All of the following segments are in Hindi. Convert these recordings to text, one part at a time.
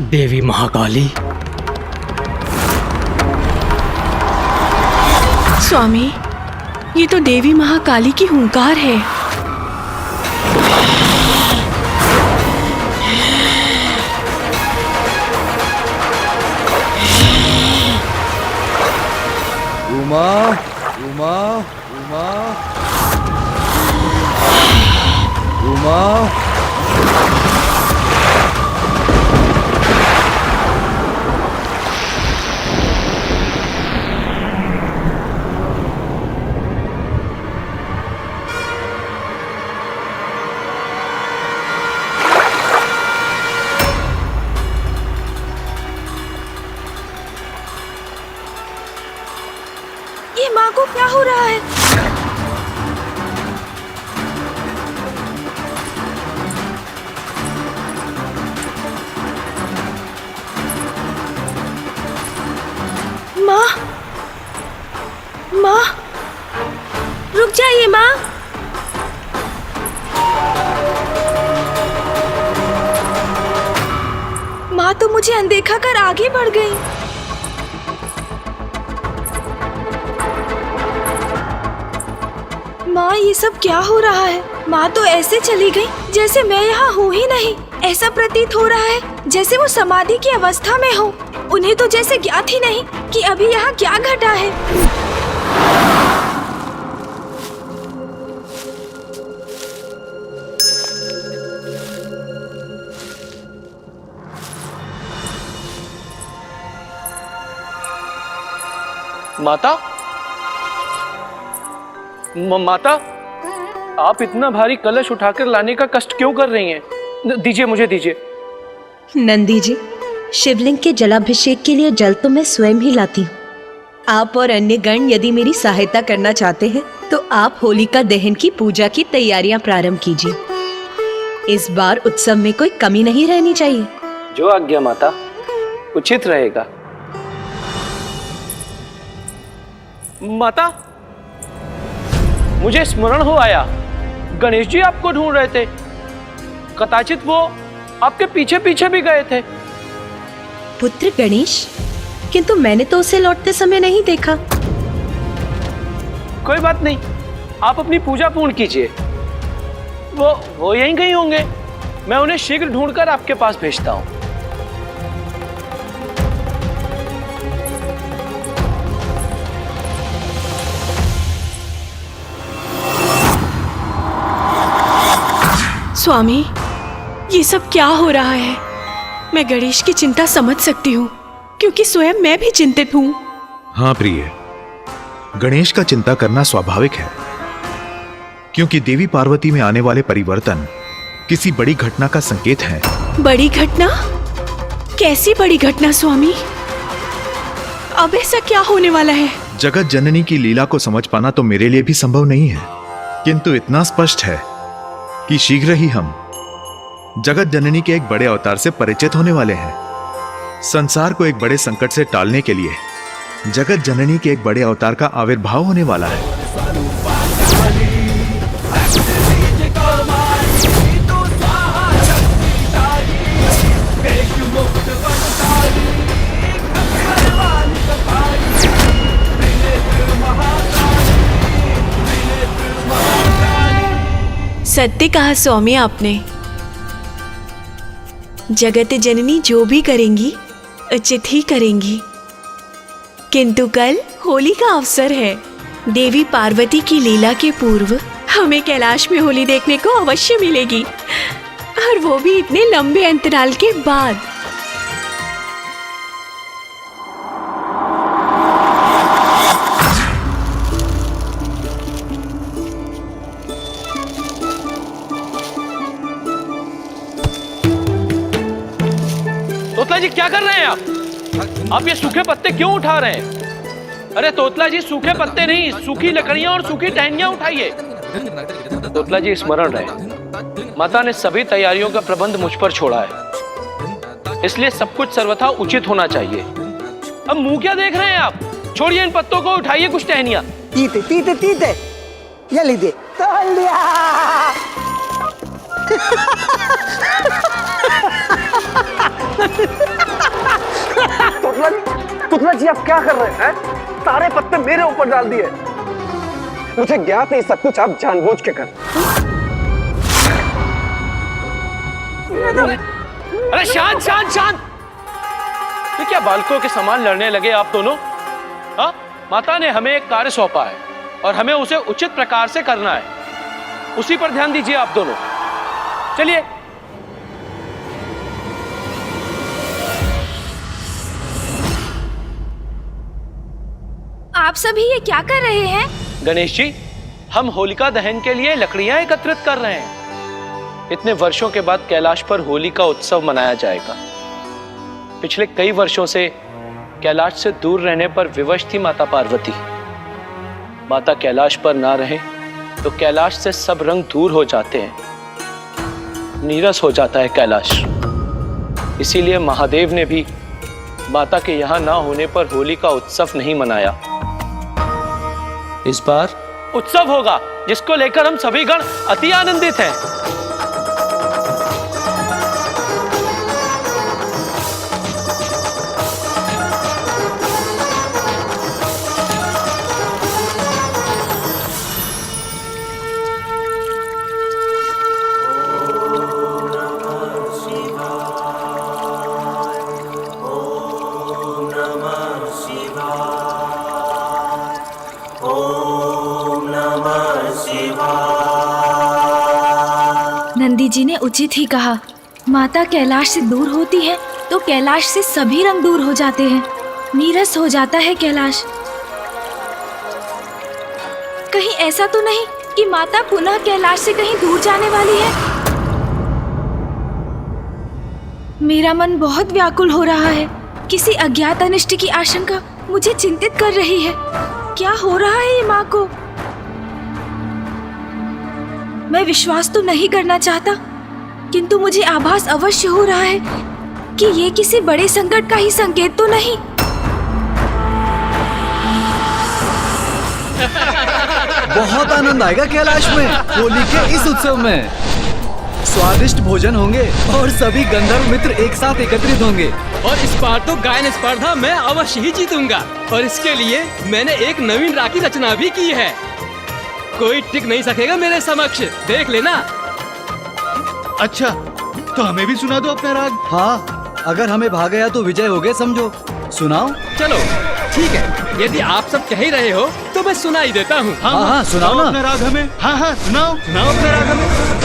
देवी महाकाली। स्वामी, ये तो देवी महाकाली की हुंकार है। उमा, उमा, उमा, उमा। ये माँ को क्या हो रहा है? माँ, माँ, रुक जाइए माँ। माँ तो मुझे अनदेखा कर आगे बढ़ गई। माँ, ये सब क्या हो रहा है? माँ तो ऐसे चली गई जैसे मैं यहाँ हूँ ही नहीं। ऐसा प्रतीत हो रहा है जैसे वो समाधि की अवस्था में हो। उन्हें तो जैसे ज्ञात ही नहीं कि अभी यहाँ क्या घटा है। माता, माता, आप इतना भारी कलश उठाकर लाने का कष्ट क्यों कर रही हैं? दीजिए, मुझे दीजिए। नंदी जी, शिवलिंग के जलाभिषेक के लिए जल तो मैं स्वयं ही लाती हूँ। आप और अन्य गण यदि मेरी सहायता करना चाहते हैं तो आप होलिका दहन की पूजा की तैयारियां प्रारंभ कीजिए। इस बार उत्सव में कोई कमी नहीं रहनी चाहिए। जो आज्ञा माता, उचित रहेगा। माता, मुझे स्मरण हो आया, गणेश जी आपको ढूंढ रहे थे। कदाचित वो आपके पीछे पीछे भी गए थे। पुत्र गणेश? किंतु मैंने तो उसे लौटते समय नहीं देखा। कोई बात नहीं, आप अपनी पूजा पूर्ण कीजिए। वो यहीं कहीं होंगे। मैं उन्हें शीघ्र ढूंढकर आपके पास भेजता हूं। स्वामी, ये सब क्या हो रहा है? मैं गणेश की चिंता समझ सकती हूँ, क्योंकि स्वयं मैं भी चिंतित हूँ। हाँ प्रिय, गणेश का चिंता करना स्वाभाविक है, क्योंकि देवी पार्वती में आने वाले परिवर्तन किसी बड़ी घटना का संकेत है। बड़ी घटना? कैसी बड़ी घटना स्वामी? अब ऐसा क्या होने वाला है? जगत जननी की लीला को समझ पाना तो मेरे लिए भी संभव नहीं है, किंतु इतना स्पष्ट है कि शीघ्र ही हम जगत जननी के एक बड़े अवतार से परिचित होने वाले हैं। संसार को एक बड़े संकट से टालने के लिए जगत जननी के एक बड़े अवतार का आविर्भाव होने वाला है। सत्य कहा स्वामी आपने। जगत जननी जो भी करेंगी उचित ही करेंगी, किंतु कल होली का अवसर है। देवी पार्वती की लीला के पूर्व हमें कैलाश में होली देखने को अवश्य मिलेगी, और वो भी इतने लंबे अंतराल के बाद। तोतला जी, क्या कर रहे हैं आप? आप ये सूखे पत्ते क्यों उठा रहे हैं? अरे तोतला जी, सूखे पत्ते नहीं, सूखी लकड़ियां और सूखी टहनियां उठाइए। तोतला जी, स्मरण रहे, माता ने सभी तैयारियों का प्रबंध मुझ पर छोड़ा है, इसलिए सब कुछ सर्वथा उचित होना चाहिए। अब मुंह क्या देख रहे हैं आप? छोड़िए इन पत्तों को, उठाइए कुछ टहनियां। तीते तीते तीते, ये लीजिए, तोड़ लिया। तुतला जी आप क्या कर रहे हैं? सारे पत्ते मेरे ऊपर डाल दिए। मुझे ज्ञात है सब कुछ आप जानबूझ के कर। अरे शांत शांत शांत! ये क्या बालकों के समान लड़ने लगे आप दोनों? हाँ, माता ने हमें एक कार्य सौंपा है और हमें उसे उचित प्रकार से करना है। उसी पर ध्यान दीजिए आप दोनों। चलिए। आप सभी ये क्या कर रहे हैं? गणेश जी, हम होलिका दहन के लिए लकड़ियां एकत्रित कर रहे हैं। इतने वर्षों के बाद कैलाश पर होली का उत्सव मनाया जाएगा। पिछले कई वर्षों से कैलाश से दूर रहने पर विवश थी माता पार्वती। माता कैलाश पर ना रहे तो कैलाश से सब रंग दूर हो जाते हैं, नीरस हो जाता है कैलाश। इसीलिए महादेव ने भी माता के यहां ना होने पर होली का उत्सव नहीं मनाया। इस बार उत्सव होगा जिसको लेकर हम सभी गण अति आनंदित हैं। नंदी जी ने उचित ही कहा, माता कैलाश से दूर होती है तो कैलाश से सभी रंग दूर हो जाते हैं, नीरस हो जाता है कैलाश। कहीं ऐसा तो नहीं कि माता पुनः कैलाश से कहीं दूर जाने वाली है? मेरा मन बहुत व्याकुल हो रहा है। किसी अज्ञात अनिष्ट की आशंका मुझे चिंतित कर रही है। क्या हो रहा है ये माँ को? मैं विश्वास तो नहीं करना चाहता, किंतु मुझे आभास अवश्य हो रहा है कि ये किसी बड़े संकट का ही संकेत तो नहीं। बहुत आनंद आएगा कैलाश में होली के इस उत्सव में। स्वादिष्ट भोजन होंगे और सभी गंधर्व मित्र एक साथ एकत्रित होंगे। और इस बार तो गायन स्पर्धा मैं अवश्य ही जीतूंगा और इसके लिए मैंने एक नवीन राग की रचना भी की है। कोई टिक नहीं सकेगा मेरे समक्ष, देख लेना। अच्छा, तो हमें भी सुना दो अपना राग। हाँ, अगर हमें भाग गया तो विजय हो गए समझो। सुनाओ। चलो ठीक है, यदि आप सब कह ही रहे हो तो मैं सुना ही देता हूँ। हाँ, सुनाओ ना अपना राग हमें। हाँ, सुनाओ अपना राग हमें।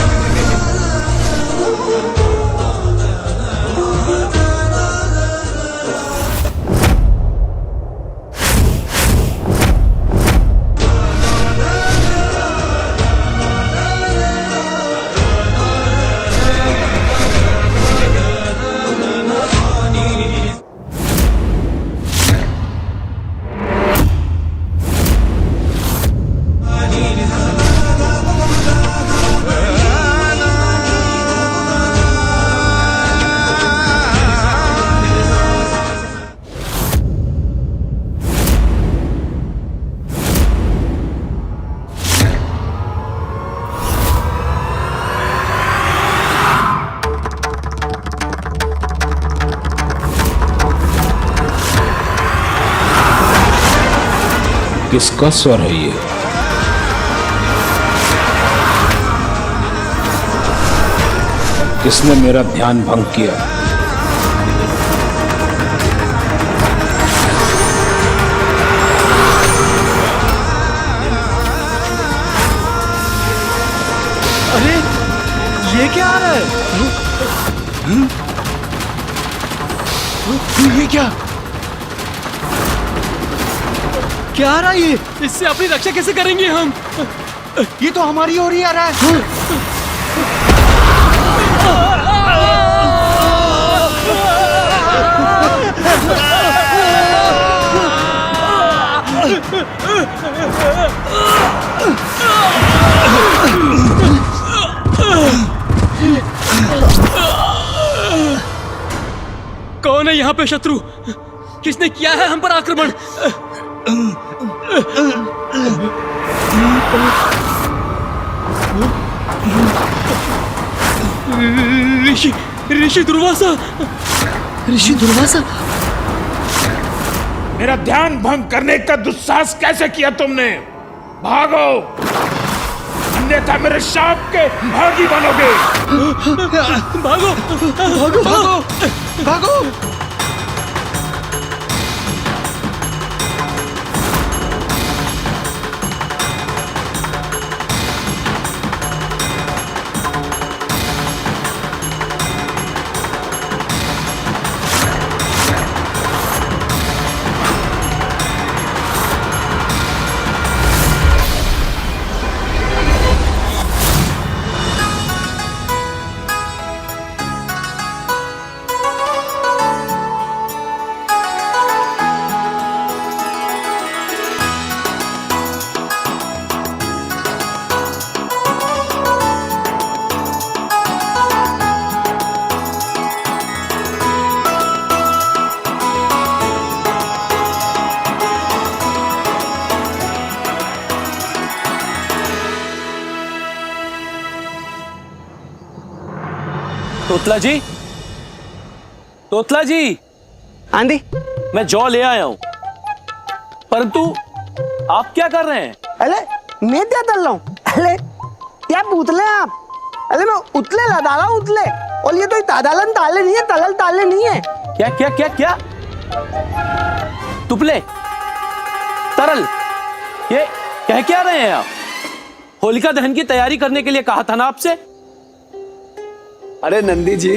किसका स्वर है ये? किसने मेरा ध्यान भंग किया? अरे ये क्या आ रहा है? ये क्या आ रहा है ये? इससे अपनी रक्षा कैसे करेंगे हम? ये तो हमारी ओर ही आ रहा है। कौन है यहाँ पे शत्रु? किसने किया है हम पर आक्रमण? ऋषि दुर्वासा। ऋषि दुर्वासा? मेरा ध्यान भंग करने का दुस्साहस कैसे किया तुमने? भागो, अन्यथा मेरे शाप के भागी बनोगे। भागो भागो भागो भागो। तोतला जी, तोतला जी, आंधी, मैं जौ ले आया हूं, परंतु आप क्या कर रहे हैं? अरे मैं क्या कर रहा हूँ? अरे क्या पूतले आप? अरे मैं उतले ला डाला उतले, और ये तो तादालन ताले नहीं है, तलल ताले नहीं है। क्या क्या क्या क्या? तुपले, तरल, ये कह क्या रहे हैं आप? होलिका दहन की तैयारी करने के लिए कहा था ना आपसे? अरे नंदी जी,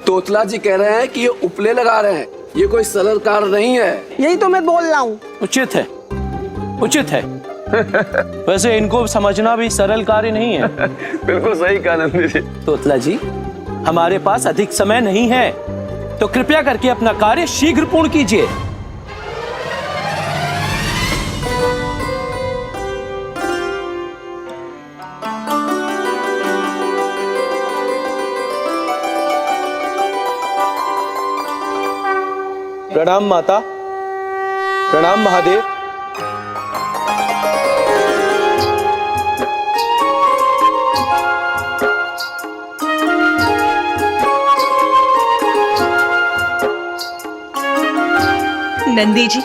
तोतला जी कह रहे हैं कि ये उपले लगा रहे हैं, ये कोई सरल कार्य नहीं है। यही तो मैं बोल रहा हूँ। उचित है, उचित है। वैसे इनको समझना भी सरल कार्य नहीं है। बिल्कुल सही कहा नंदी जी। तोतला जी, हमारे पास अधिक समय नहीं है, तो कृपया करके अपना कार्य शीघ्र पूर्ण कीजिए। प्रणाम माता, प्रणाम महादेव। नंदी जी,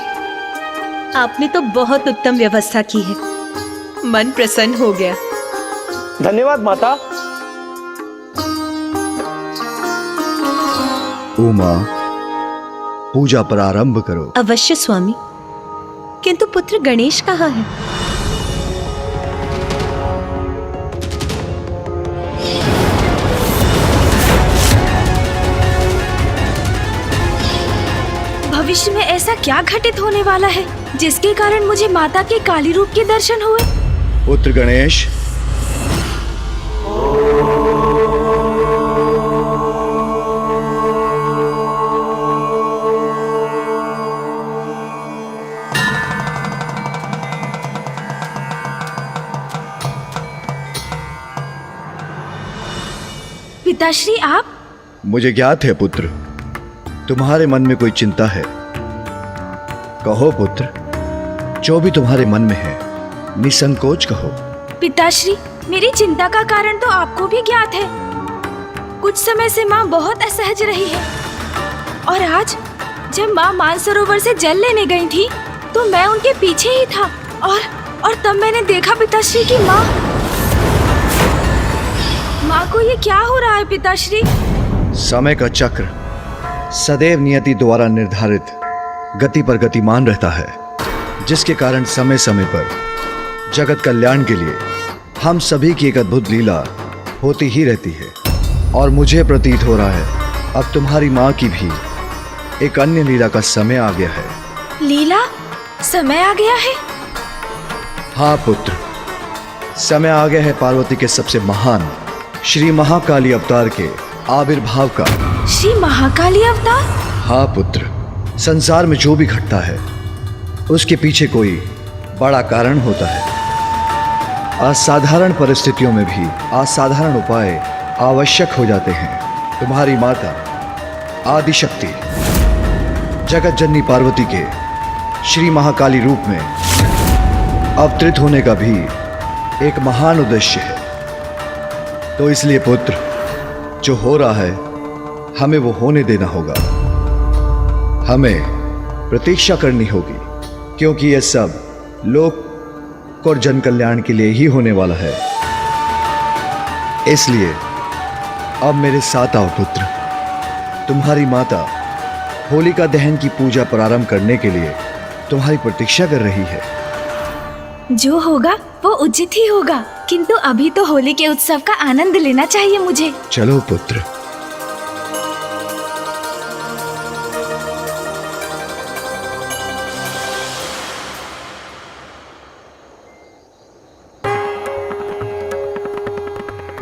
आपने तो बहुत उत्तम व्यवस्था की है, मन प्रसन्न हो गया। धन्यवाद माता। उमा, पूजा प्रारंभ करो। अवश्य स्वामी, किंतु पुत्र गणेश कहाँ है? भविष्य में ऐसा क्या घटित होने वाला है जिसके कारण मुझे माता के काली रूप के दर्शन हुए? पुत्र गणेश, पिताश्री आप? मुझे ज्ञात है पुत्र, तुम्हारे मन में कोई चिंता है। कहो पुत्र, जो भी तुम्हारे मन में है निसंकोच कहो। पिताश्री, मेरी चिंता का कारण तो आपको भी ज्ञात है। कुछ समय से माँ बहुत असहज रही है, और आज जब माँ मानसरोवर से जल लेने गई थी तो मैं उनके पीछे ही था, और तब मैंने देखा पिताश्री की माँ को ये क्या हो रहा है पिताश्री? समय का चक्र सदैव नियति द्वारा निर्धारित गति पर गतिमान रहता है, जिसके कारण समय समय पर जगत कल्याण के लिए हम सभी की एक अद्भुत लीला होती ही रहती है। और मुझे प्रतीत हो रहा है अब तुम्हारी माँ की भी एक अन्य लीला का समय आ गया है। लीला? समय आ गया है? हाँ पुत्र, समय आ गया है पार्वती के सबसे महान श्री महाकाली अवतार के आविर्भाव का। श्री महाकाली अवतार? हाँ पुत्र, संसार में जो भी घटता है उसके पीछे कोई बड़ा कारण होता है। असाधारण परिस्थितियों में भी असाधारण उपाय आवश्यक हो जाते हैं। तुम्हारी माता आदिशक्ति जगत जननी पार्वती के श्री महाकाली रूप में अवतरित होने का भी एक महान उद्देश्य है। तो इसलिए पुत्र, जो हो रहा है हमें वो होने देना होगा, हमें प्रतीक्षा करनी होगी। क्योंकि यह सब लोक और जन कल्याण के लिए ही होने वाला है। इसलिए अब मेरे साथ आओ पुत्र। तुम्हारी माता होलिका दहन की पूजा प्रारंभ करने के लिए तुम्हारी प्रतीक्षा कर रही है। जो होगा वो उचित ही होगा, किंतु अभी तो होली के उत्सव का आनंद लेना चाहिए मुझे। चलो पुत्र।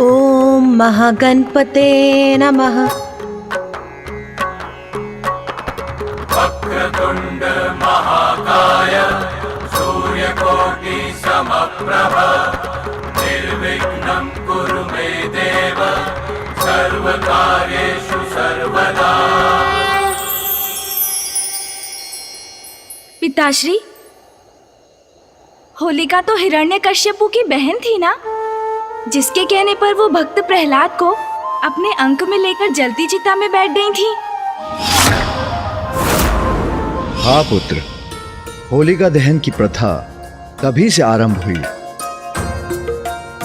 ओम महागणपते नमः। वक्रतुंड महाकाय सूर्यकोटि समप्रभ निर्विघ्नं कुरु मे देव सर्वकार्येषु सर्वदा। पिताश्री, होलिका तो हिरण्यकश्यपु की बहन थी ना, जिसके कहने पर वो भक्त प्रहलाद को अपने अंक में लेकर जलती चिता में बैठ गई थी। हाँ पुत्र, होलिका दहन की प्रथा तभी से आरंभ हुई।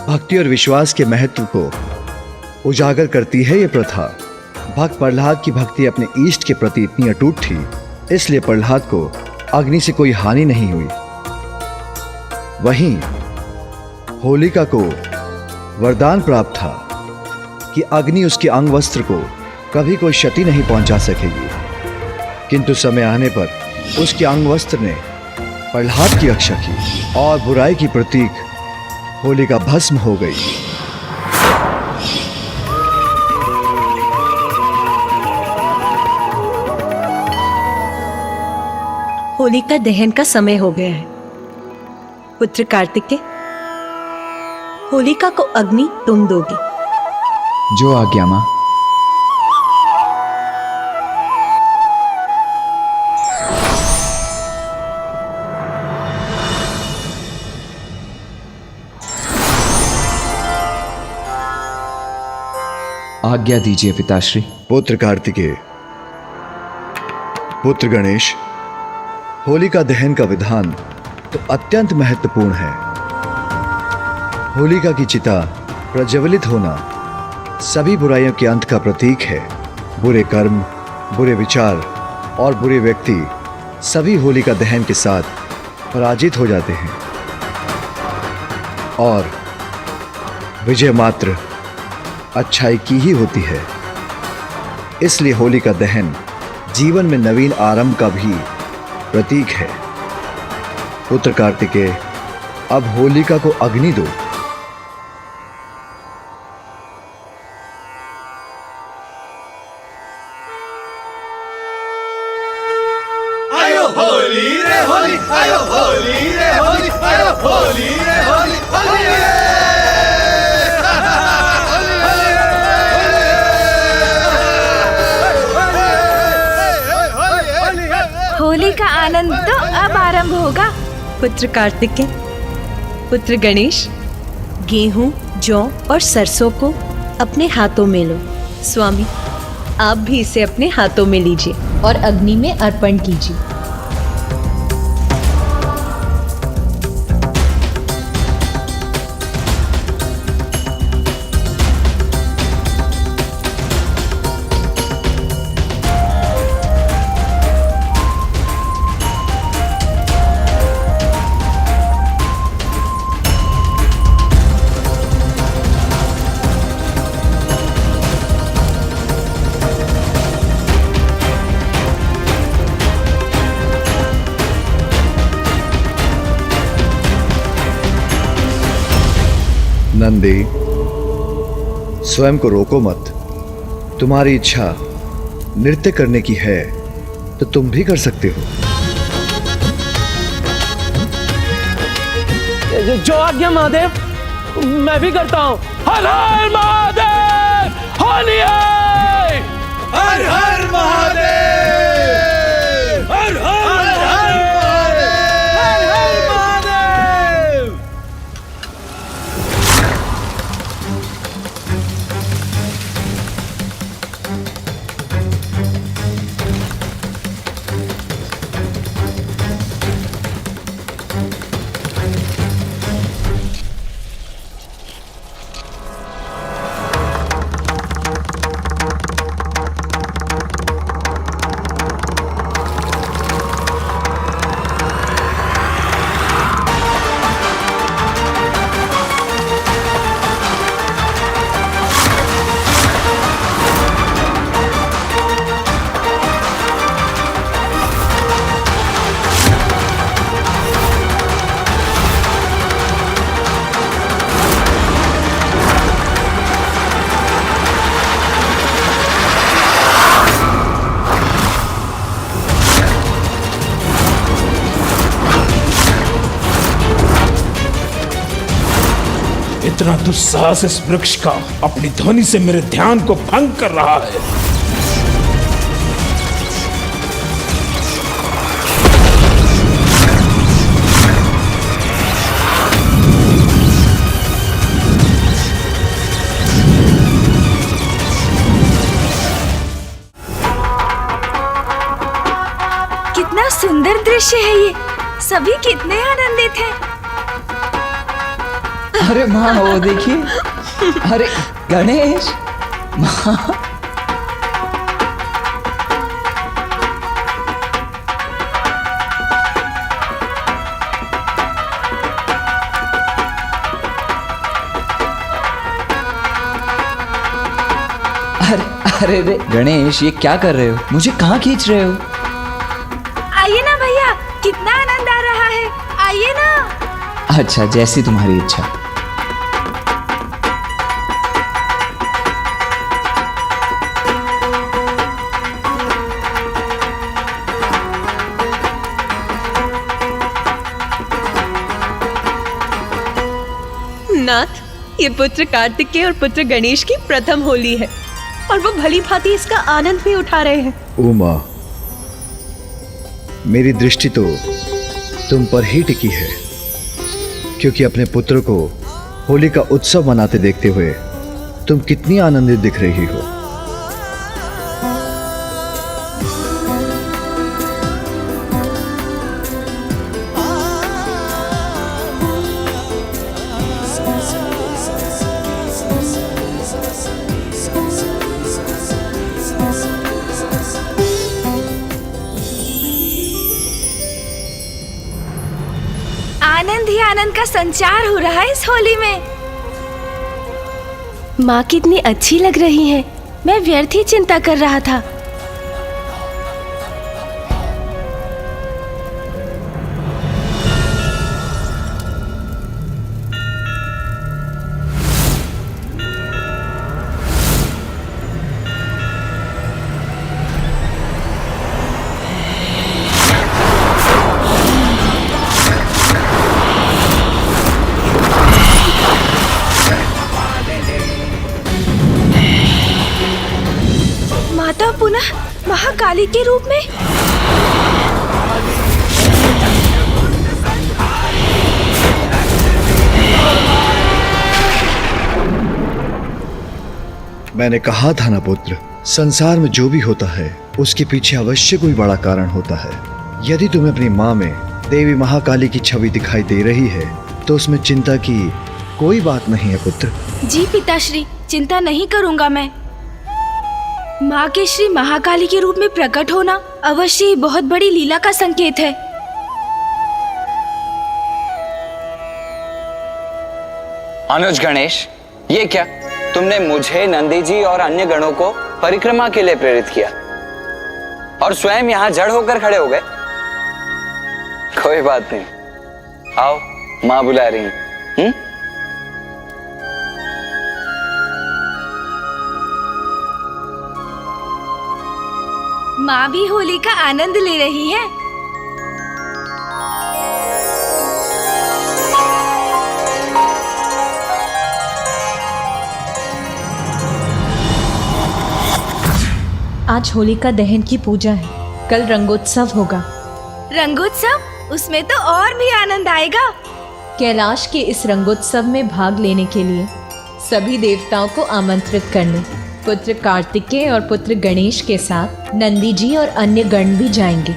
भक्ति और विश्वास के महत्व को उजागर करती है ये प्रथा। भक्त प्रहलाद की भक्ति अपने इष्ट के प्रति इतनी अटूट थी, इसलिए प्रहलाद को अग्नि से कोई हानि नहीं हुई। वहीं होलिका को वरदान प्राप्त था कि अग्नि उसके अंग वस्त्र को कभी कोई क्षति नहीं पहुंचा सकेगी, किंतु समय आने पर उसके अंग वस्त्र ने प्रहलाद की रक्षा की और बुराई की प्रतीक होलिका भस्म हो गई। होलिका दहन का समय हो गया है। पुत्र कार्तिकेय, होलिका को अग्नि तुम दोगे। जो आज्ञा मां। आज्ञा दीजिए पिताश्री। पुत्र कार्तिकेय, पुत्र गणेश, होलिका दहन का विधान तो अत्यंत महत्वपूर्ण है। होलिका की चिता प्रज्वलित होना सभी बुराइयों के अंत का प्रतीक है। बुरे कर्म, बुरे विचार और बुरे व्यक्ति सभी होलिका दहन के साथ पराजित हो जाते हैं और विजय मात्र अच्छाई की ही होती है। इसलिए होलिका दहन जीवन में नवीन आरंभ का भी प्रतीक है। पुत्र कार्तिकेय, अब होलिका को अग्नि दो। आयो होली रे होली, आयो होली रे होली, आयो होली रे होली, होली होली का आनंद तो अब आरंभ होगा। पुत्र कार्तिकेय, पुत्र गणेश, गेहूं, जौ और सरसों को अपने हाथों में लो। स्वामी, आप भी इसे अपने हाथों में लीजिए और अग्नि में अर्पण कीजिए। नंदी, स्वयं को रोको मत। तुम्हारी इच्छा नृत्य करने की है तो तुम भी कर सकते हो। जो आज्ञा महादेव, मैं भी करता हूँ। हर हर महादेव, होली है। हर हर महादेव, हर हर महादेव, हर हर महादेव। इतना दुस्साहस इस वृक्ष का अपनी ध्वनि से मेरे ध्यान को भंग कर रहा है। कितना सुंदर दृश्य है ये, सभी कितने आनंदित हैं। अरे माँ वो देखिए, अरे गणेश माँ। अरे रे गणेश, ये क्या कर रहे हो? मुझे कहाँ खींच रहे हो? आइए ना भैया, कितना आनंद आ रहा है, आइए ना। अच्छा, जैसी तुम्हारी इच्छा। नाथ, ये पुत्र कार्तिकेय और पुत्र गणेश की प्रथम होली है और वो भली भांति इसका आनंद भी उठा रहे हैं। उमा, मेरी दृष्टि तो तुम पर ही टिकी है, क्योंकि अपने पुत्र को होली का उत्सव मनाते देखते हुए तुम कितनी आनंदित दिख रही हो। आनंद ही आनंद का संचार हो रहा है इस होली में। माँ कितनी अच्छी लग रही हैं। मैं व्यर्थ ही चिंता कर रहा था। माता पुनः महाकाली के रूप में। मैंने कहा था ना पुत्र, संसार में जो भी होता है उसके पीछे अवश्य कोई बड़ा कारण होता है। यदि तुम्हें अपनी माँ में देवी महाकाली की छवि दिखाई दे रही है तो उसमें चिंता की कोई बात नहीं है पुत्र। जी पिताश्री, चिंता नहीं करूंगा मैं। माँ के श्री महाकाली के रूप में प्रकट होना अवश्य ही बहुत बड़ी लीला का संकेत है। अनुज गणेश, ये क्या तुमने मुझे, नंदी जी और अन्य गणों को परिक्रमा के लिए प्रेरित किया और स्वयं यहाँ जड़ होकर खड़े हो गए? कोई बात नहीं, आओ, माँ बुला रही हैं। माँ भी होली का आनंद ले रही है। आज होलिका दहन की पूजा है, कल रंगोत्सव होगा। रंगोत्सव? उसमें तो और भी आनंद आएगा। कैलाश के इस रंगोत्सव में भाग लेने के लिए सभी देवताओं को आमंत्रित करने पुत्र कार्तिकेय और पुत्र गणेश के साथ नंदी जी और अन्य गण भी जाएंगे।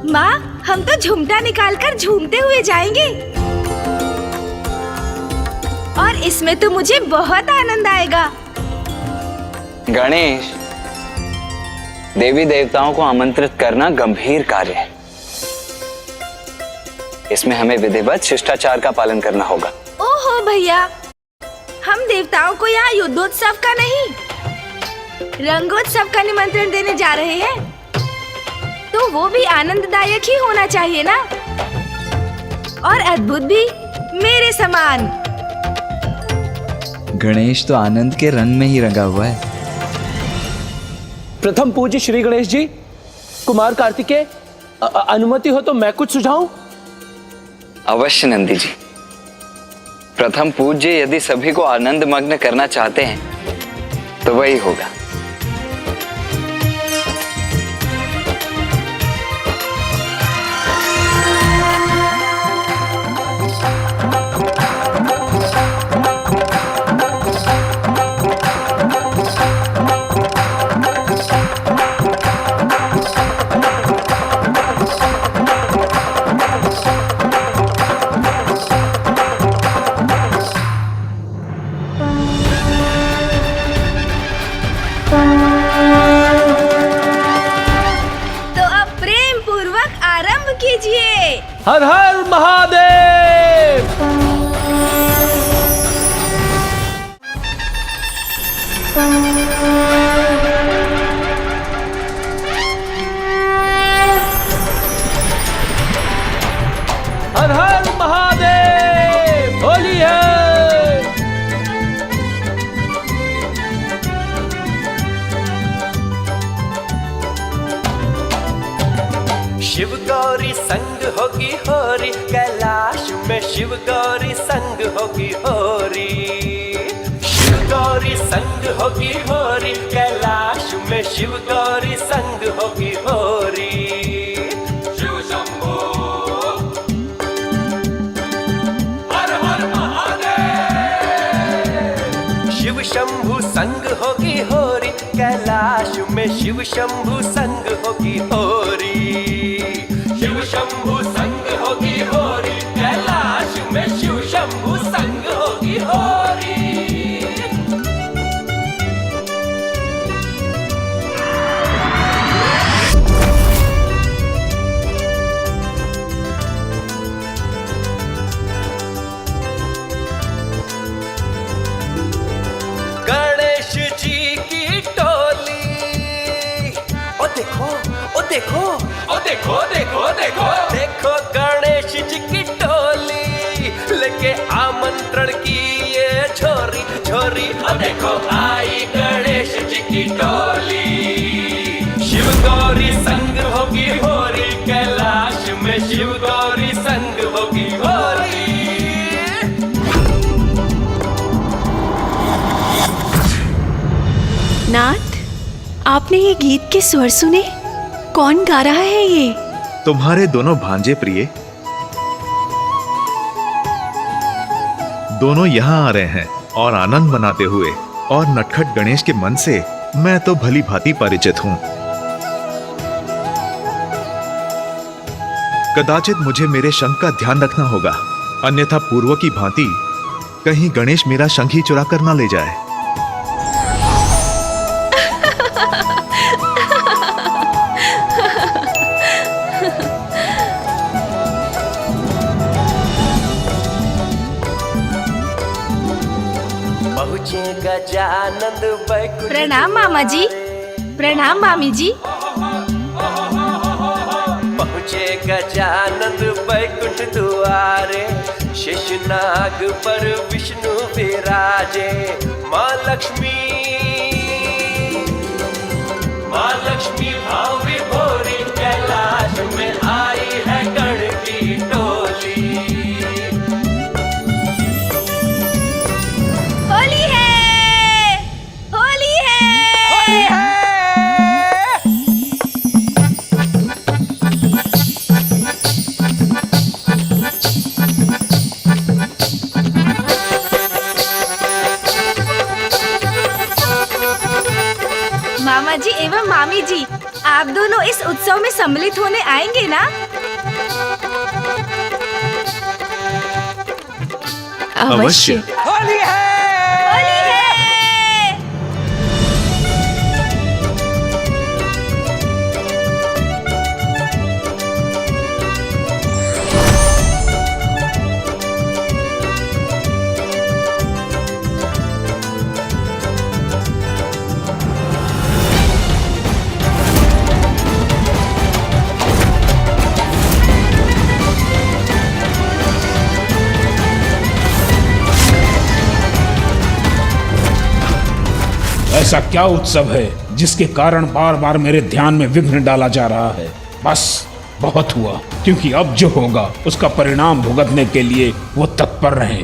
माँ, हम तो झुमटा निकालकर झूमते हुए जाएंगे और इसमें तो मुझे बहुत आनंद आएगा। गणेश, देवी देवताओं को आमंत्रित करना गंभीर कार्य है। इसमें हमें विधिवत शिष्टाचार का पालन करना होगा। ओहो भैया, हम देवताओं को यहाँ युद्धोत्सव का नहीं, रंगोत्सव का निमंत्रण देने जा रहे हैं, तो वो भी आनंददायक ही होना चाहिए ना, और अद्भुत भी मेरे समान। गणेश तो आनंद के रंग में ही रंगा हुआ है। प्रथम पूज्य श्री गणेश जी, कुमार कार्तिकेय, अनुमति हो तो मैं कुछ सुझाऊं? अवश्य नंदी जी। प्रथम पूज्य यदि सभी को आनंद मग्न करना चाहते हैं तो वही होगा। तो अब प्रेम पूर्वक आरंभ कीजिए। हर हर महादेव। हर हर महादेव। होली है। शिव गौरी संग होगी होरी, कैलाश में शिव गौरी संग होगी होरी। शिव गौरी संग होगी होरी, कैलाश में शिव गौरी संग होगी होरी। शिव शंभू हर हर महादेव। शिव शंभू संग होगी होरी, कैलाश में शिव शंभू संग होगी होरी। शिव शंभू संग होगी होरी, कैलाश में शिव शंभू संग होगी होरी। गणेश जी की टोली, ओ देखो ओ देखो ओ देखो देखो देखो देखो गणेश जी की टोली लेके आमंत्रण की ये झोरी झोरी। ओ देखो आई गणेश जी की टोली। शिव गौरी संग होगी होरी, कैलाश में शिव गौरी संग होगी होरी। नाथ, आपने ये गीत के स्वर सुने? कौन गा रहा है ये? तुम्हारे दोनों भांजे प्रिय दोनों यहाँ आ रहे हैं और आनंद मनाते हुए, और नटखट गणेश के मन से मैं तो भली भांति परिचित हूँ। कदाचित मुझे मेरे शंख का ध्यान रखना होगा, अन्यथा पूर्व की भांति कहीं गणेश मेरा शंख ही चुरा कर ना ले जाए। गजानंद बैकुंठ। प्रणाम मामा जी। प्रणाम मामी जी। पहुँचे गजानंद बैकुंठ दुआरे, शेषनाग पर विष्णु विराजे। माँ लक्ष्मी भाव विभोरी, कैलाश में आई है गण की टोली। होली है। होली है। होली है। मामा जी एवं मामी जी, आप दोनों इस उत्सव में सम्मिलित होने आएंगे ना? अवश्य। होली है। होली है। ऐसा क्या उत्सव है जिसके कारण बार बार मेरे ध्यान में विघ्न डाला जा रहा है? बस बहुत हुआ, क्योंकि अब जो होगा उसका परिणाम भुगतने के लिए वो तत्पर रहे।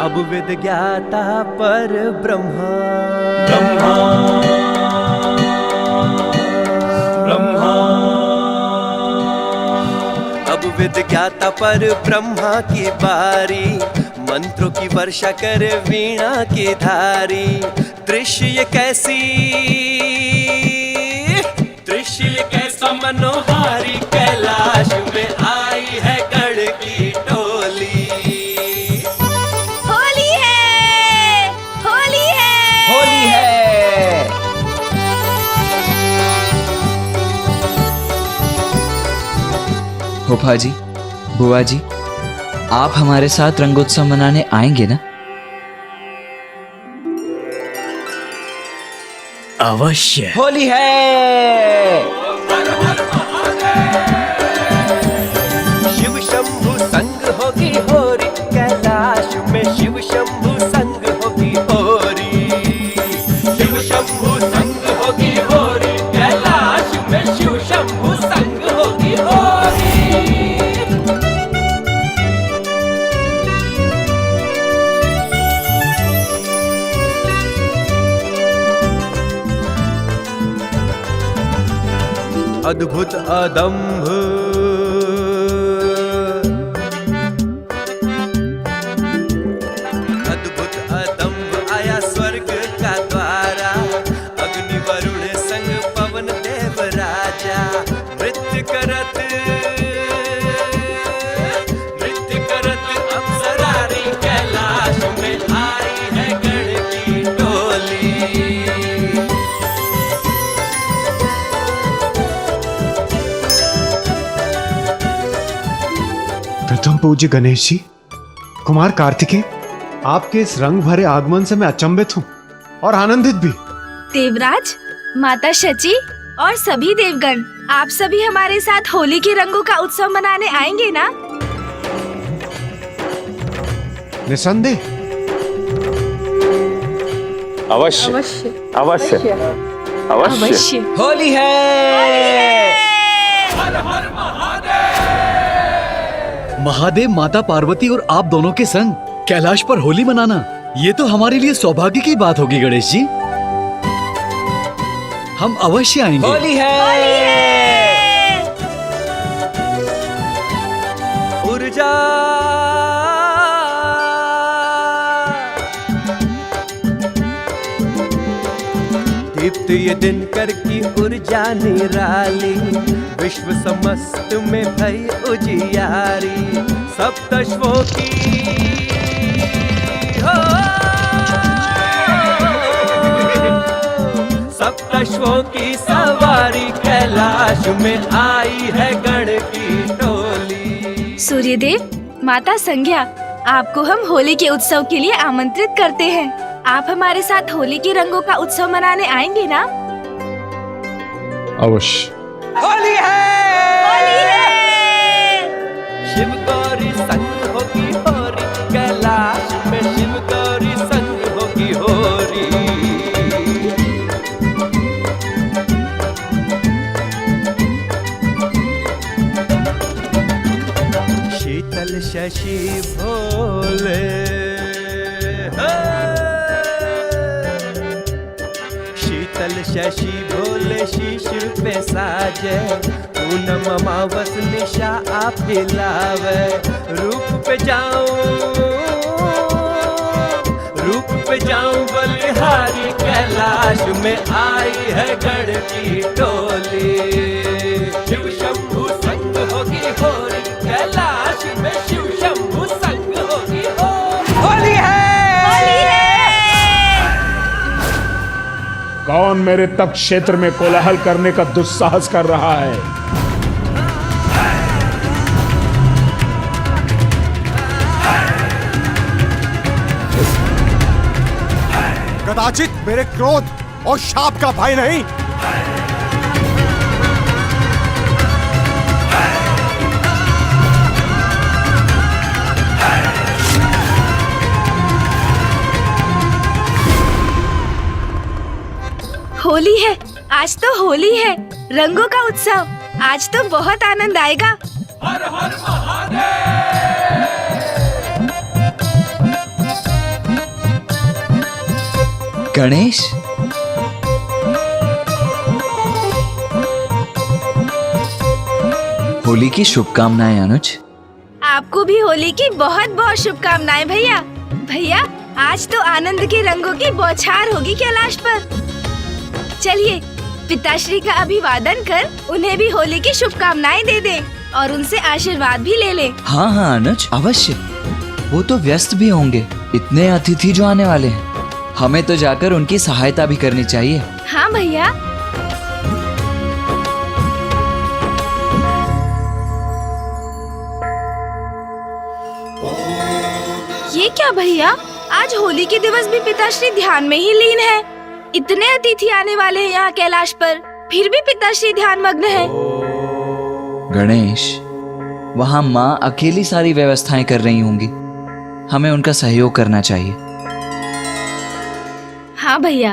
अब वेद ज्ञाता पर ब्रह्मा अब वेद ज्ञाता पर ब्रह्मा की बारी, मंत्रों की वर्षा कर वीणा की धारी। दृश्य ये कैसा मनोहारी, कैलाश में आई है गढ़ की टोली। होली है, होली है, होली है। फूफा जी, बुआ जी, आप हमारे साथ रंगोत्सव मनाने आएंगे ना? अवश्य। होली है। शिव शंभु संग होगी होरी, कैलाश में शिव शंभु संग होगी होरी। शिव शंभु संग होगी होरी, कैलाश में शिव शंभु संग होगी होरी। अद्भुत अदम्भ आया स्वर्ग का द्वारा, अग्नि वरुण संग पवन देव राजा। नृत्य करत अप्सरारी, कैलाश में आई है गण की टोली। प्रथम पूज्य गणेश जी, कुमार कार्तिकेय, आपके इस रंग भरे आगमन से मैं अचंभित हूँ और आनंदित भी। देवराज, माता शची और सभी देवगण, आप सभी हमारे साथ होली के रंगों का उत्सव मनाने आएंगे ना? निसंदेह। अवश्य अवश्य अवश्य। होली है। महादेव, माता पार्वती और आप दोनों के संग कैलाश पर होली मनाना, ये तो हमारे लिए सौभाग्य की बात होगी गणेश जी। हम अवश्य आएंगे। होली है। ऊर्जा दीप्त ये दिनकर की ऊर्जा निराली, विश्व समस्त में भई उजियारी। सप्तश्वों की सप्तश्वों की सवारी, कैलाश में आई है गण की टोली। सूर्यदेव, माता संज्ञा, आपको हम होली के उत्सव के लिए आमंत्रित करते हैं। आप हमारे साथ होली के रंगों का उत्सव मनाने आएंगे ना? अवश्य। होली है। होली है। शिव गौरी संग होगी होरी, कैलाश में शिव गौरी संग होगी होरी। शीतल शशि भोले, शीतल शशि भोले शीश पे साजे। पूनम अमावस निशा आप हिलावे, रूप पे जाऊं बलिहारी, कैलाश में आई है गण की टोली। शिव शंभु संग होगी होरी, कैलाश में शिव शंभु संग होगी होली है। कौन मेरे तप क्षेत्र में कोलाहल करने का दुस्साहस कर रहा है? कदाचित मेरे क्रोध और शाप का भय नहीं, होली है, आज तो होली है, रंगों का उत्सव। आज तो बहुत आनंद आएगा। हर हर महादेव। गणेश, होली की शुभकामनाएं अनुज। आपको भी होली की बहुत बहुत शुभकामनाएं भैया। भैया आज तो आनंद के रंगों की बौछार होगी कैलाश पर। चलिए पिताश्री का अभिवादन कर उन्हें भी होली की शुभकामनाएं दे दे और उनसे आशीर्वाद भी ले ले। हाँ हाँ अनुज, अवश्य। वो तो व्यस्त भी होंगे, इतने अतिथि जो आने वाले हैं। हमें तो जाकर उनकी सहायता भी करनी चाहिए। हाँ भैया। ये क्या भैया, आज होली के दिवस भी पिताश्री ध्यान में ही लीन है। इतने अतिथि आने वाले हैं यहाँ कैलाश पर, फिर भी पिताश्री ध्यान मग्न है। गणेश, वहाँ माँ अकेली सारी व्यवस्थाएं कर रही होंगी, हमें उनका सहयोग करना चाहिए। हाँ भैया।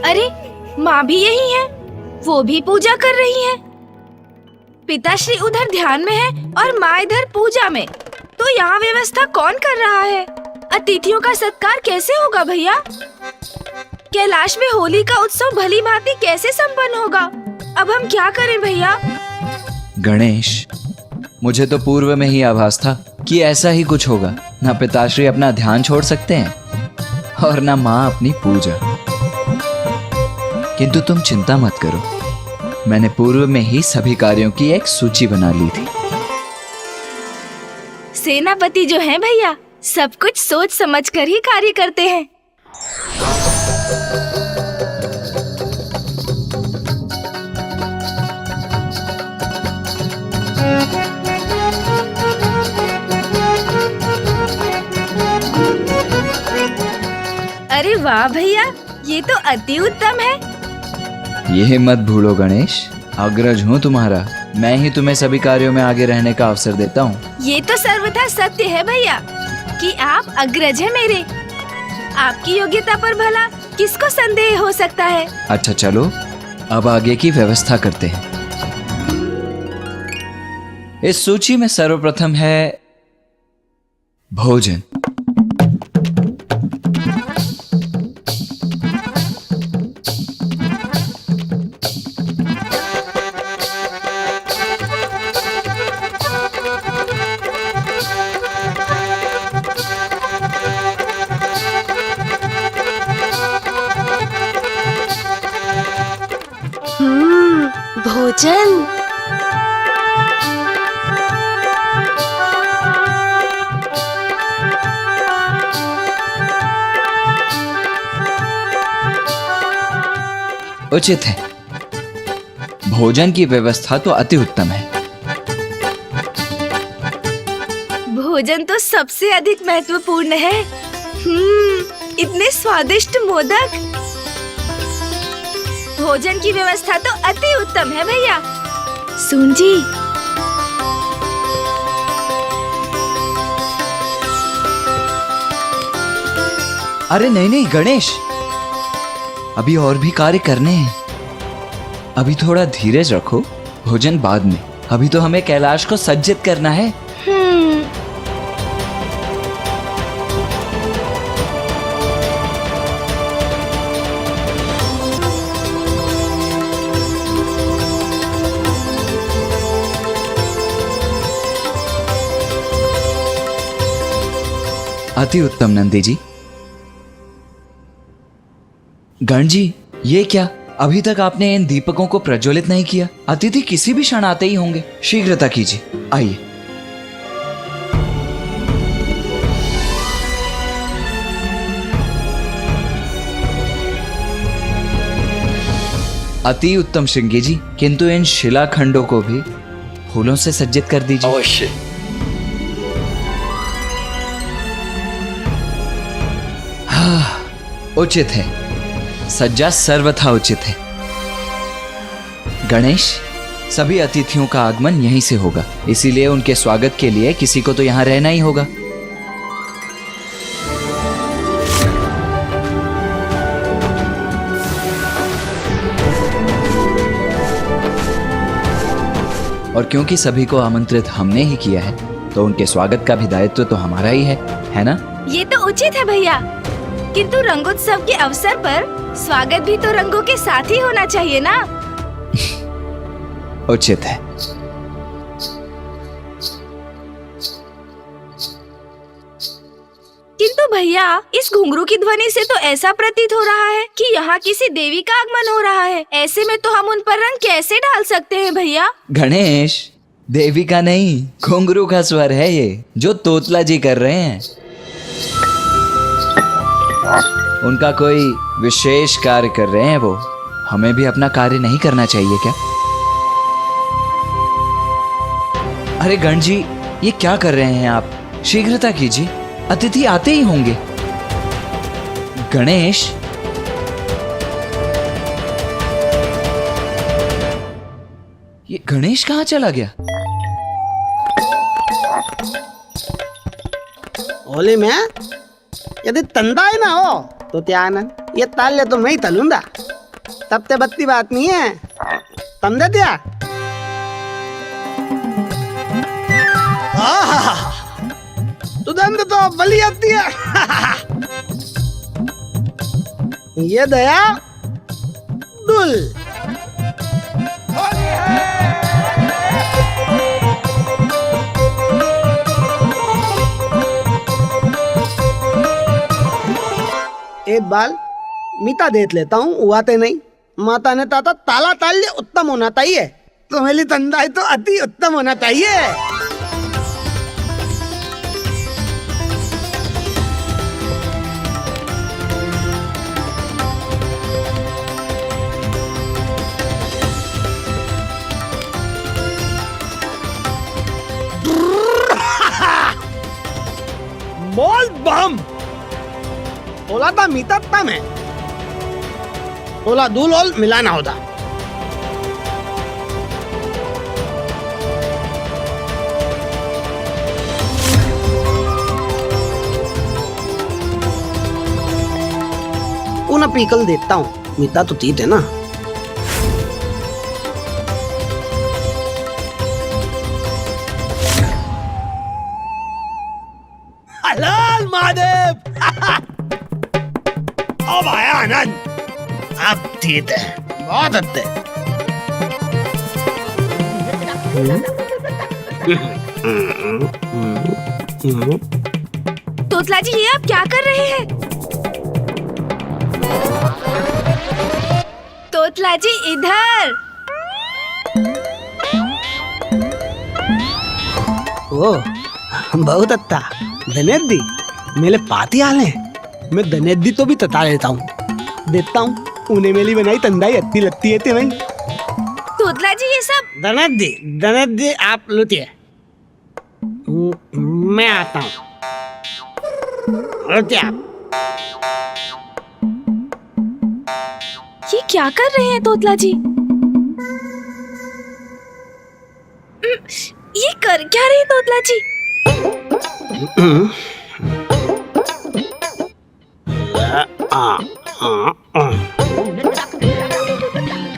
अरे माँ भी यही है, वो भी पूजा कर रही है। पिताश्री उधर ध्यान में है और माँ इधर पूजा में, तो यहाँ व्यवस्था कौन कर रहा है? अतिथियों का सत्कार कैसे होगा भैया? कैलाश में होली का उत्सव भली भांति कैसे संपन्न होगा? अब हम क्या करें भैया? गणेश, मुझे तो पूर्व में ही आभास था कि ऐसा ही कुछ होगा। ना पिताश्री अपना ध्यान छोड़ सकते हैं और ना माँ अपनी पूजा। किंतु तुम चिंता मत करो, मैंने पूर्व में ही सभी कार्यों की एक सूची बना ली थी। सेनापति जो हैं भैया, सब कुछ सोच समझ कर ही कार्य करते हैं। अरे वाह भैया, ये तो अति उत्तम है। यह मत भूलो गणेश, अग्रज हूँ तुम्हारा, मैं ही तुम्हें सभी कार्यों में आगे रहने का अवसर देता हूँ। ये तो सर्वथा सत्य है भैया कि आप अग्रज हैं मेरे। आपकी योग्यता पर भला किसको संदेह हो सकता है? अच्छा चलो, अब आगे की व्यवस्था करते हैं। इस सूची में सर्वप्रथम है भोजन। भोजन। उचित है, भोजन की व्यवस्था तो अति उत्तम है। भोजन तो सबसे अधिक महत्वपूर्ण है। इतने स्वादिष्ट मोदक। भोजन की व्यवस्था तो अति उत्तम है भैया। सुन जी, अरे नहीं नहीं गणेश, अभी और भी कार्य करने हैं। अभी थोड़ा धीरज रखो, भोजन बाद में। अभी तो हमें कैलाश को सज्जित करना है। अति उत्तम नंदी जी। गण जी, ये क्या, अभी तक आपने इन दीपकों को प्रज्वलित नहीं किया? अतिथि किसी भी क्षण आते ही होंगे, शीघ्रता कीजिए। आइए। अति उत्तम श्रृंगी जी, किंतु इन शिलाखंडों को भी फूलों से सज्जित कर दीजिए। अवश्य। उचित है, सज्जा सर्वथा उचित है। गणेश, सभी अतिथियों का आगमन यहीं से होगा, इसीलिए उनके स्वागत के लिए किसी को तो यहाँ रहना ही होगा। और क्योंकि सभी को आमंत्रित हमने ही किया है तो उनके स्वागत का भी दायित्व तो हमारा ही है ना? ये तो उचित है भैया, किंतु रंगोत्सव के अवसर पर स्वागत भी तो रंगों के साथ ही होना चाहिए ना। उचित है। किंतु भैया, इस घुंघरू की ध्वनि से तो ऐसा प्रतीत हो रहा है कि यहाँ किसी देवी का आगमन हो रहा है। ऐसे में तो हम उन पर रंग कैसे डाल सकते हैं भैया? गणेश, देवी का नहीं, घुंघरू का स्वर है ये, जो तोतला जी कर रहे हैं। उनका कोई विशेष कार्य कर रहे हैं वो। हमें भी अपना कार्य नहीं करना चाहिए क्या? अरे गण जी, ये क्या कर रहे हैं आप? शीघ्रता कीजिए, अतिथि आते ही होंगे। गणेश, ये गणेश कहाँ चला गया? होली में यदि तंदा ही ना हो तो क्या आनंद, ये ताल तो मैं ही तलूंगा, तब ते बत्ती बात नहीं है। तंदे दिया तुदंद तो बली आती है। ये दया दुल एक बाल मीता देख लेता हूँ, उआते नहीं। माता ने ताता ताला ताल्य उत्तम होना चाहिए, तो मेरी तंदाई तो अति उत्तम होना चाहिए। बोल बम ओला था मीता तम है, ओला दूल ओल मिलाना होता। उन्हें पीकल देता हूँ, मीता तो तीत है ना। हलाल महादेव। अब आया आनंद, अब ठीक है, बहुत अच्छे। तोतला जी, ये आप क्या कर रहे हैं? तोतला जी इधर। ओ बहुत अच्छा। धनेदी मेरे पाती आले, मैं धनेदी तो भी तता लेता हूँ, देता हूँ उन्हें मेरी बनाई तंदाई अत्ती लगती है नहीं। तोतला जी, ये सब धनेदी आप लुटिए, मैं आता हूँ। ये क्या कर रहे हैं तोतला जी? ये कर क्या रहे हैं तोतला जी?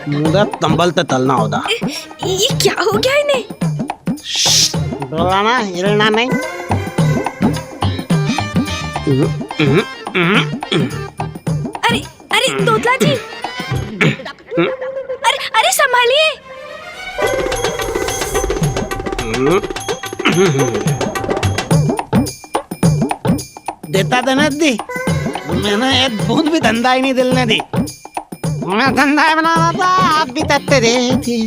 मुझे तंबल ते तलना होता। ये क्या हो गया इन्हें? डोलाना हिलना नहीं। अरे अरे तोतला जी, अरे अरे संभालिए। देता था ना दी, मैंने एक बूंद भी धंधा ही नहीं दिलने दी। मैं धंधा बना रहा था, आप भी तत्ते रहे थे।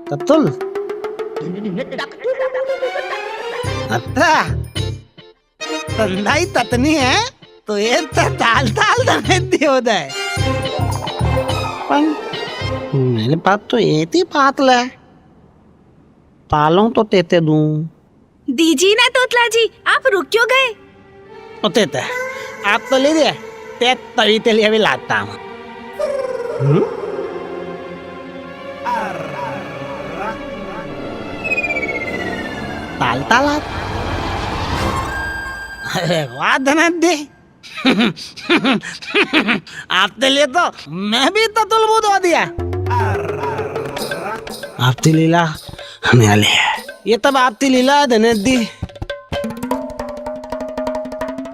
तत्तुल अच्छा, धंधा ही ततनी है तो ये ताल ताल धनेदी होता है। मेरे पास तो ये थी पातल है, तालों तो तेते दूं। दीजिए ना तोतला जी, आप रुक क्यों गए? ओ तेते आप तो ले दिए, ते तभी ते लिए भी लाता हूँ। ताल ताल अरे वाह धनेदी, आपके लिए तो मैं भी इतना तुलबुद हो दिया। आपकी लीला हमें आली है। ये तब आपकी लीला है धनेदी।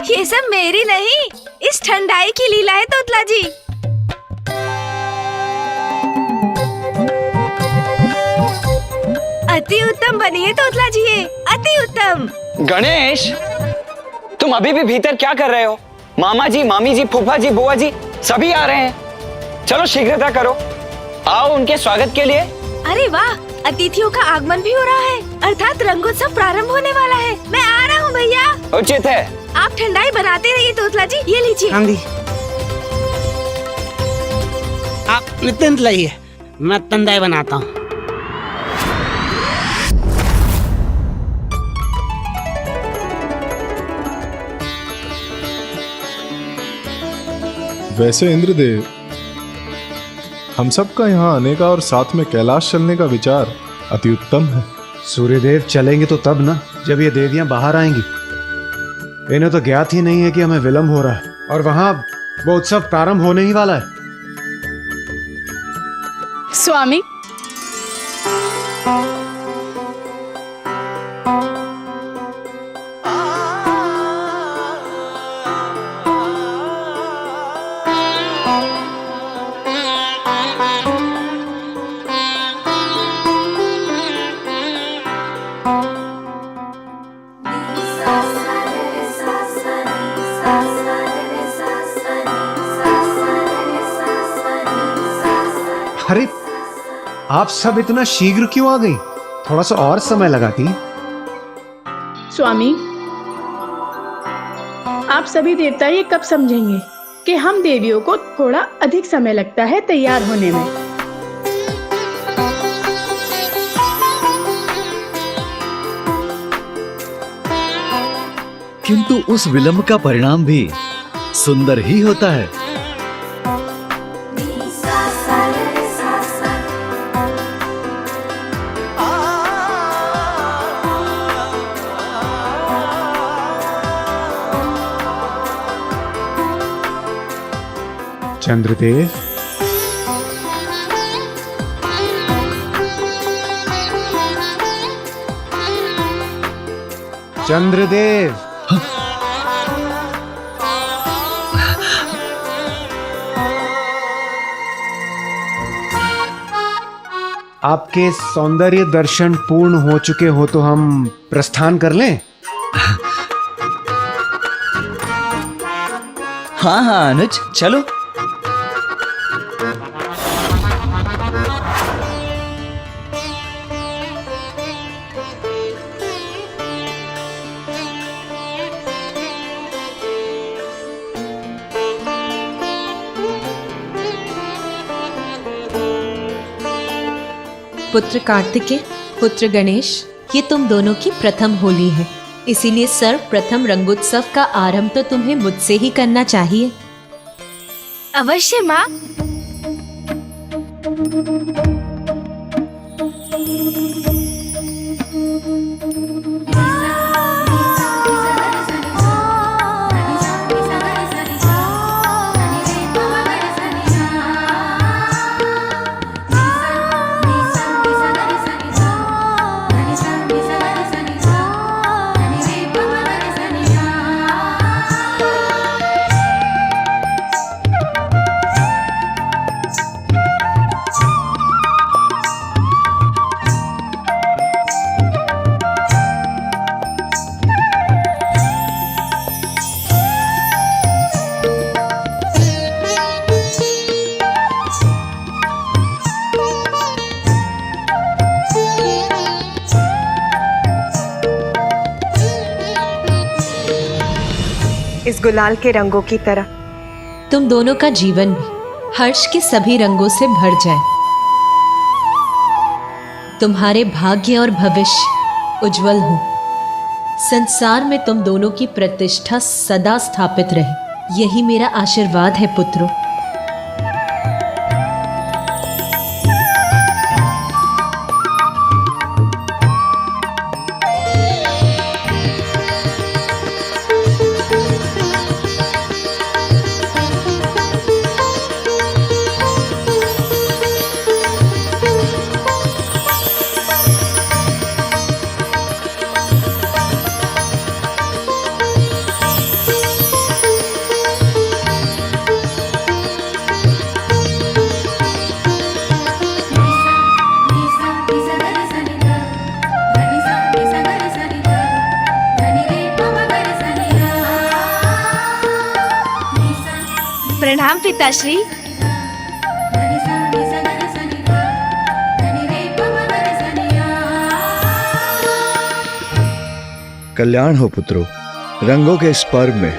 ये सब मेरी नहीं, इस ठंडाई की लीला है तोतला जी। अति उत्तम बनी है तोतला जी, ये अति उत्तम। गणेश, तुम अभी भी भीतर क्या कर रहे हो? मामा जी, मामी जी, फूफा जी, बुआ जी सभी आ रहे हैं। चलो शीघ्रता करो, आओ उनके स्वागत के लिए। अरे वाह, अतिथियों का आगमन भी हो रहा है, अर्थात रंगोत्सव प्रारंभ होने वाला है। मैं आ रहा हूँ भैया। उचित है। आप ठंडाई बनाते रहिए तोतला जी, ये लीजिए। हाँ जी, आप नित्य लाइए, मैं ठंडाई बनाता हूँ। वैसे इंद्रदेव, हम सबका यहाँ आने का और साथ में कैलाश चलने का विचार अति उत्तम है। सूर्यदेव चलेंगे तो तब ना, जब ये देवियां बाहर आएंगी। इन्हें तो ज्ञात ही नहीं है कि हमें विलंब हो रहा है और वहां वो उत्सव प्रारंभ होने ही वाला है। स्वामी, अरे आप सब इतना शीघ्र क्यों आ गई? थोड़ा सा और समय लगाती। स्वामी, आप सभी देवता ये कब समझेंगे कि हम देवियों को थोड़ा अधिक समय लगता है तैयार होने में। किंतु उस विलंब का परिणाम भी सुंदर ही होता है। चंद्रदेव, चंद्रदेव, आपके सौंदर्य दर्शन पूर्ण हो चुके हो तो हम प्रस्थान कर लें? हाँ हाँ अनुज, चलो। पुत्र कार्तिकेय, पुत्र गणेश, ये तुम दोनों की प्रथम होली है, इसीलिए सर्वप्रथम रंगोत्सव का आरंभ तो तुम्हें मुझसे ही करना चाहिए। अवश्य माँ। इस गुलाल के रंगों की तरह तुम दोनों का जीवन भी हर्ष के सभी रंगों से भर जाए। तुम्हारे भाग्य और भविष्य उज्जवल हो। संसार में तुम दोनों की प्रतिष्ठा सदा स्थापित रहे, यही मेरा आशीर्वाद है पुत्रों। प्रणाम पिताश्री। कल्याण हो पुत्रों। रंगों के इस पर्व में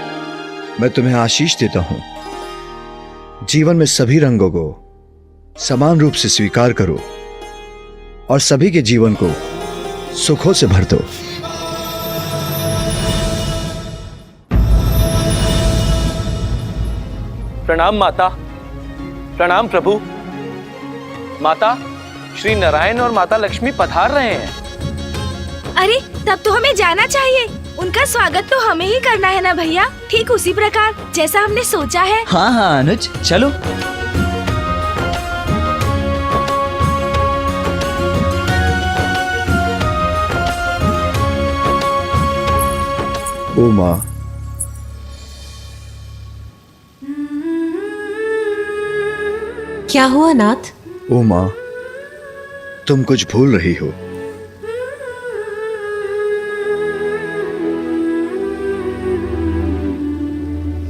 मैं तुम्हें आशीष देता हूं। जीवन में सभी रंगों को समान रूप से स्वीकार करो और सभी के जीवन को सुखों से भर दो। प्रणाम माता, प्रणाम प्रभु। माता, श्री नारायण और माता लक्ष्मी पधार रहे हैं। अरे तब तो हमें जाना चाहिए। उनका स्वागत तो हमें ही करना है ना भैया, ठीक उसी प्रकार जैसा हमने सोचा है। हाँ हाँ अनुज, चलो। ओ माँ, क्या हुआ नाथ? ओ माँ, तुम कुछ भूल रही हो।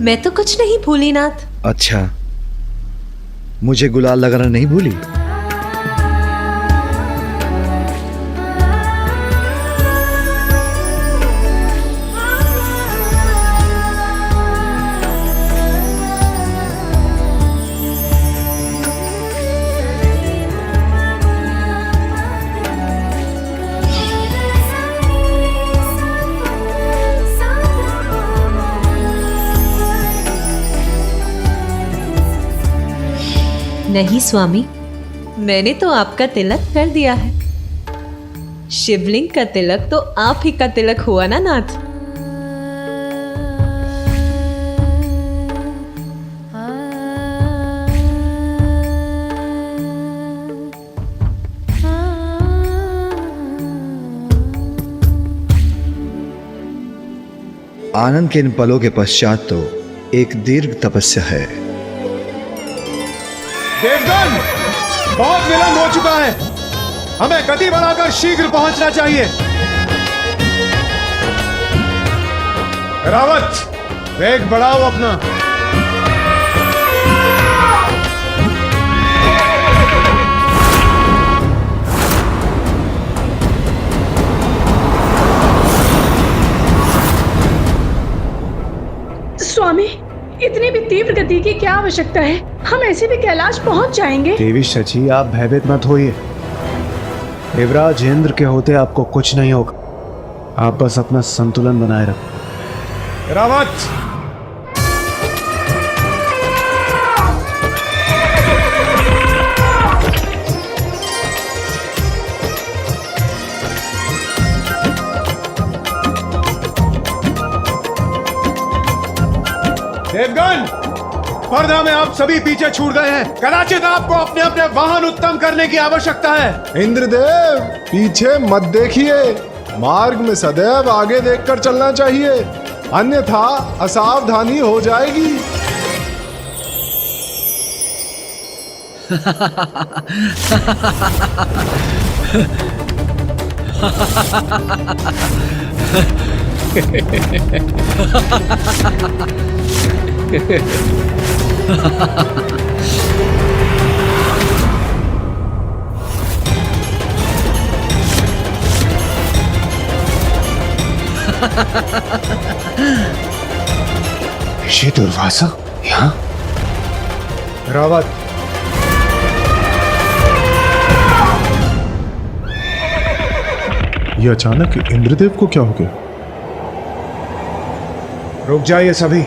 मैं तो कुछ नहीं भूली नाथ। अच्छा, मुझे गुलाल लगाना नहीं भूली? नहीं स्वामी, मैंने तो आपका तिलक कर दिया है। शिवलिंग का तिलक तो आप ही का तिलक हुआ ना नाथ। आनंद के इन पलों के पश्चात तो एक दीर्घ तपस्या है। देवगन, बहुत विलंब हो चुका है। हमें गति बढ़ाकर शीघ्र पहुंचना चाहिए। रावत, वेग बढ़ाओ अपना। स्वामी, इतनी भी तीव्र गति की क्या आवश्यकता है? हम ऐसे भी कैलाश पहुंच जाएंगे। देवी शची, आप भयभीत मत होइए। देवराज इंद्र के होते आपको कुछ नहीं होगा। आप बस अपना संतुलन बनाए रखो। रावत, देवगन, स्पर्धा में आप सभी पीछे छूट गए हैं। कदाचित आपको अपने अपने वाहन उत्तम करने की आवश्यकता है। इंद्रदेव, पीछे मत देखिए। मार्ग में सदैव आगे देखकर चलना चाहिए, अन्यथा असावधानी हो जाएगी। ऋषि दुर्वासा यहाँ? रावत, ये अचानक इंद्रदेव को क्या हो गया? रुक जाइए सभी,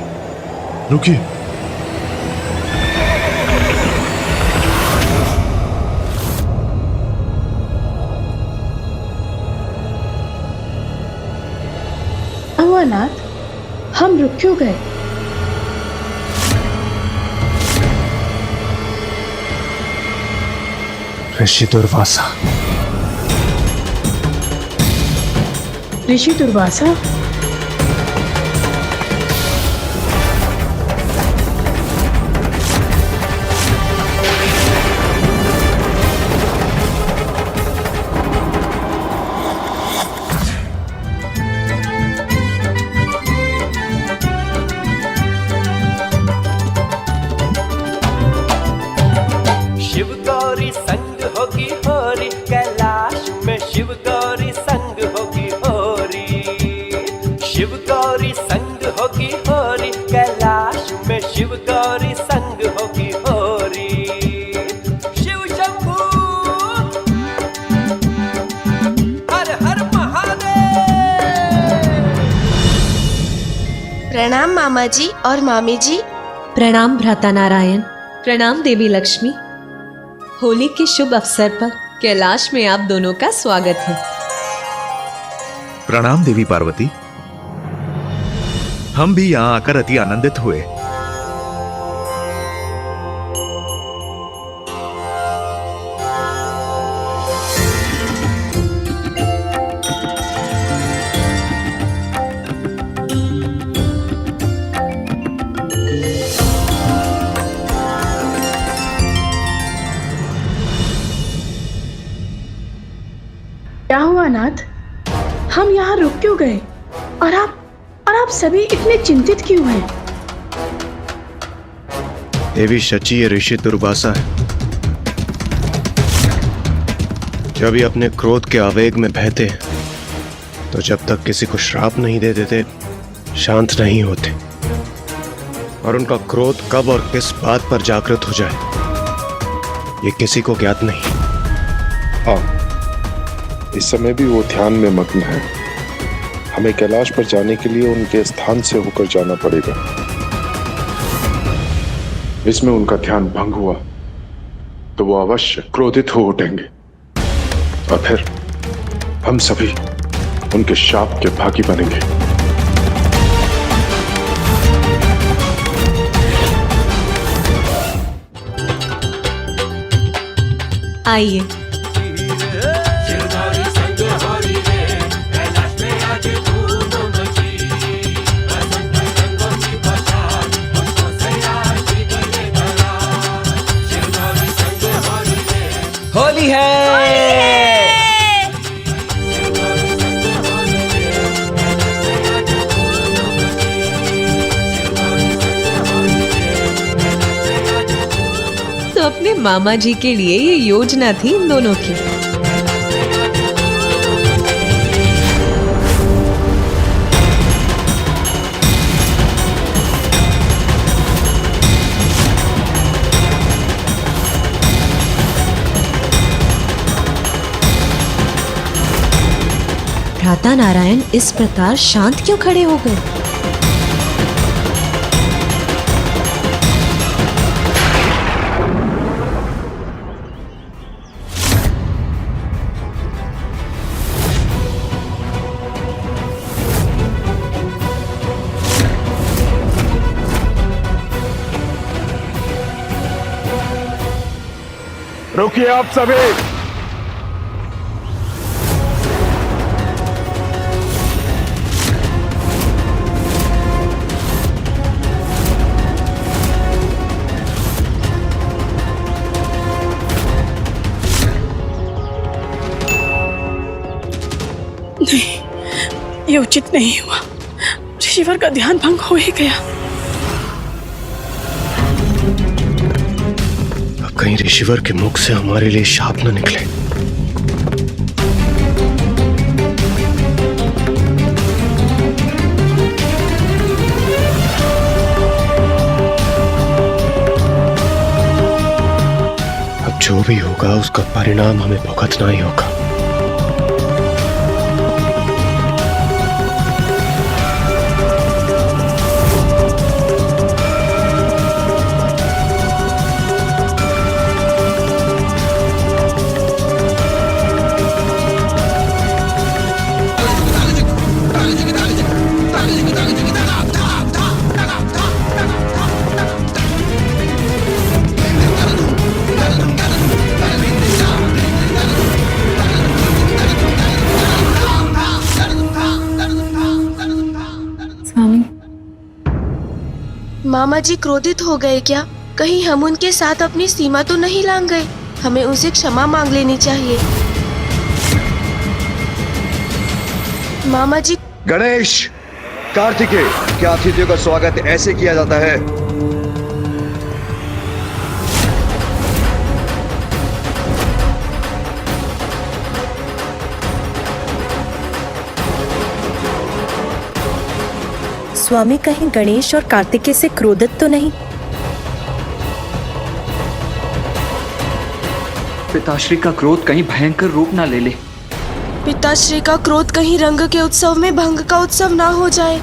रुकिए। नाथ, हम रुक क्यों गए? ऋषि दुर्वासा। ऋषि दुर्वासा? प्रणाम मामा जी और मामी जी। प्रणाम भ्राता नारायण। प्रणाम देवी लक्ष्मी। होली के शुभ अवसर पर कैलाश में आप दोनों का स्वागत है। प्रणाम देवी पार्वती। हम भी यहाँ आकर अति आनंदित हुए। क्या हुआ नाथ, हम यहाँ रुक क्यों गए और आप सभी इतने चिंतित क्यों हैं? देवी शची ये ऋषि दुर्वासा है। जब ये अपने क्रोध के आवेग में बहते तो जब तक किसी को श्राप नहीं दे देते शांत नहीं होते, और उनका क्रोध कब और किस बात पर जागृत हो जाए ये किसी को ज्ञात नहीं। हाँ, इस समय भी वो ध्यान में मग्न है। हमें कैलाश पर जाने के लिए उनके स्थान से होकर जाना पड़ेगा। इसमें उनका ध्यान भंग हुआ तो वो अवश्य क्रोधित हो उठेंगे और फिर हम सभी उनके शाप के भागी बनेंगे। आइए। होली है। तो अपने मामा जी के लिए ये योजना थी इन दोनों की। भ्राता नारायण इस प्रकार शांत क्यों खड़े हो गए? रुकिए आप सभी। नहीं, ये उचित नहीं हुआ। ऋषिवर का ध्यान भंग हो ही गया। अब कहीं ऋषिवर के मुख से हमारे लिए शाप न निकले। अब जो भी होगा उसका परिणाम हमें भुगतना ही होगा। मामा जी क्रोधित हो गए क्या? कहीं हम उनके साथ अपनी सीमा तो नहीं लांघ गए? हमें उनसे क्षमा मांग लेनी चाहिए। मामा जी। गणेश, कार्तिकेय, क्या अतिथियों का स्वागत ऐसे किया जाता है? स्वामी कहीं गणेश और कार्तिकेय से क्रोधित तो नहीं? पिताश्री का क्रोध कहीं भयंकर रूप ना ले ले। पिताश्री का क्रोध कहीं रंग के उत्सव में भंग का उत्सव ना हो जाए।